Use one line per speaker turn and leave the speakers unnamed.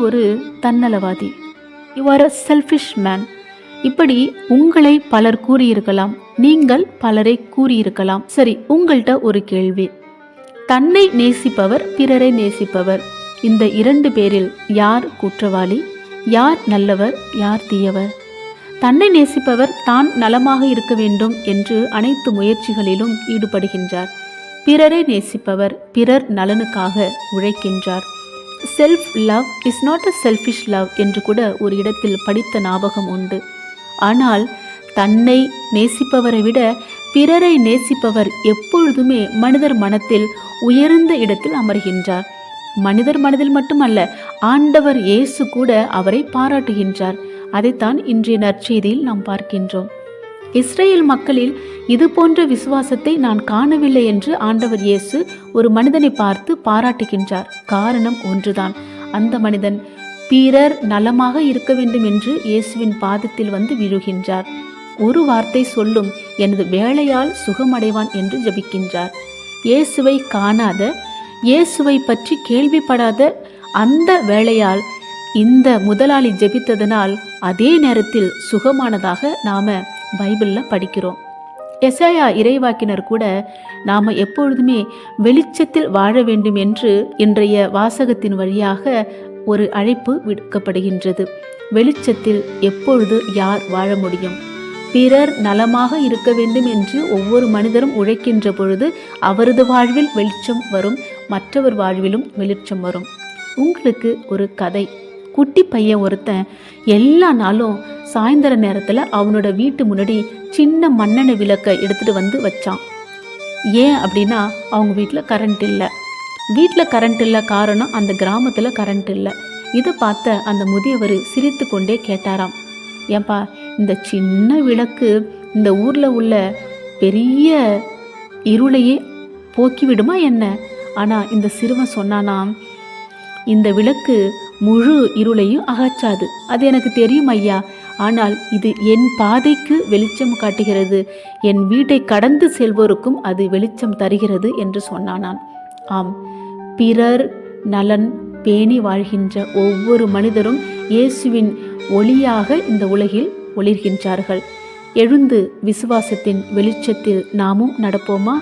ஒரு தன்னலவாதி, you are a selfish man. இப்படி உங்களை பலர் கூறியிருக்கலாம், நீங்கள் பலரை கூறியிருக்கலாம். சரி, உங்கள்கிட்ட ஒரு கேள்வி. தன்னை நேசிப்பவர், பிறரை நேசிப்பவர், இந்த 2 பேரில் யார் குற்றவாளி? யார் நல்லவர்? யார் தீயவர்? தன்னை நேசிப்பவர் தான் நலமாக இருக்க வேண்டும் என்று அனைத்து முயற்சிகளிலும் ஈடுபடுகின்றார். பிறரை நேசிப்பவர் பிறர் நலனுக்காக உழைக்கின்றார். Self love is not a selfish love என்று கூட ஒரு இடத்தில் படித்த ஞாபகம் உண்டு. ஆனால் தன்னை நேசிப்பவரை விட பிறரை நேசிப்பவர் எப்பொழுதுமே மனிதர் மனத்தில் உயர்ந்த இடத்தில் அமர்கின்றார். மனிதர் மனதில் மட்டுமல்ல, ஆண்டவர் இயேசு கூட அவரை பாராட்டுகின்றார். அதைத்தான் இன்றைய நற்செய்தியில் நாம் பார்க்கின்றோம். இஸ்ரேல் மக்களில் இது போன்ற விசுவாசத்தை நான் காணவில்லை என்று ஆண்டவர் இயேசு ஒரு மனிதனை பார்த்து பாராட்டுகின்றார். காரணம் ஒன்றுதான், அந்த மனிதன் பிறர் நலமாக இருக்க வேண்டும் என்று இயேசுவின் பாதத்தில் வந்து விழுகின்றார். ஒரு வார்த்தை சொல்லும், எனது வேலையால் சுகமடைவான் என்று ஜெபிக்கின்றார். இயேசுவை காணாத, இயேசுவை பற்றி கேள்விப்படாத அந்த வேளையால் இந்த முதலாளி ஜெபித்ததனால் அதே நேரத்தில் சுகமானதாக நாம பைபிள்ல படிக்கிறோம். எசாயா இறைவாக்கினர் கூட நாம எப்பொழுதுமே வெளிச்சத்தில் வாழ வேண்டும் என்று இன்றைய வாசகத்தின் வழியாக ஒரு அழைப்பு விடுக்கப்படுகின்றது. வெளிச்சத்தில் எப்பொழுது யார் வாழ முடியும்? பிறர் நலமாக இருக்க வேண்டும் என்று ஒவ்வொரு மனிதரும் உழைக்கின்ற பொழுது அவரது வாழ்வில் வெளிச்சம் வரும், மற்றவர் வாழ்விலும் வெளிச்சம் வரும். உங்களுக்கு ஒரு கதை. குட்டி பையன் ஒருத்தன் எல்லா நாளும் சாயந்தர நேரத்தில் அவனோட வீட்டு முன்னாடி சின்ன மண்ணெண்ணெய் விளக்கை எடுத்துகிட்டு வந்து வச்சான். ஏன் அப்படின்னா, அவங்க வீட்டில் கரண்ட் இல்லை. வீட்டில் கரண்ட் இல்லை காரணம், அந்த கிராமத்தில் கரண்ட் இல்லை. இதை பார்த்த அந்த முதியவர் சிரித்து கொண்டே கேட்டாராம், ஏன்பா, இந்த சின்ன விளக்கு இந்த ஊரில் உள்ள பெரிய இருளையே போக்கிவிடுமா என்ன? ஆனால் இந்த சிறுவன் சொன்னானாம், இந்த விளக்கு முழு இருளையும் அகற்றாது, அது எனக்கு தெரியும் ஐயா. ஆனால் இது என் பாதைக்கு வெளிச்சம் காட்டுகிறது, என் வீட்டை கடந்து செல்வோருக்கும் அது வெளிச்சம் தருகிறது என்று சொன்னானான். ஆம், பிறர் நலன் பேணி வாழ்கின்ற ஒவ்வொரு மனிதரும் இயேசுவின் ஒளியாக இந்த உலகில் ஒளிர்கின்றார்கள். எழுந்து விசுவாசத்தின் வெளிச்சத்தில் நாமும் நடப்போமா?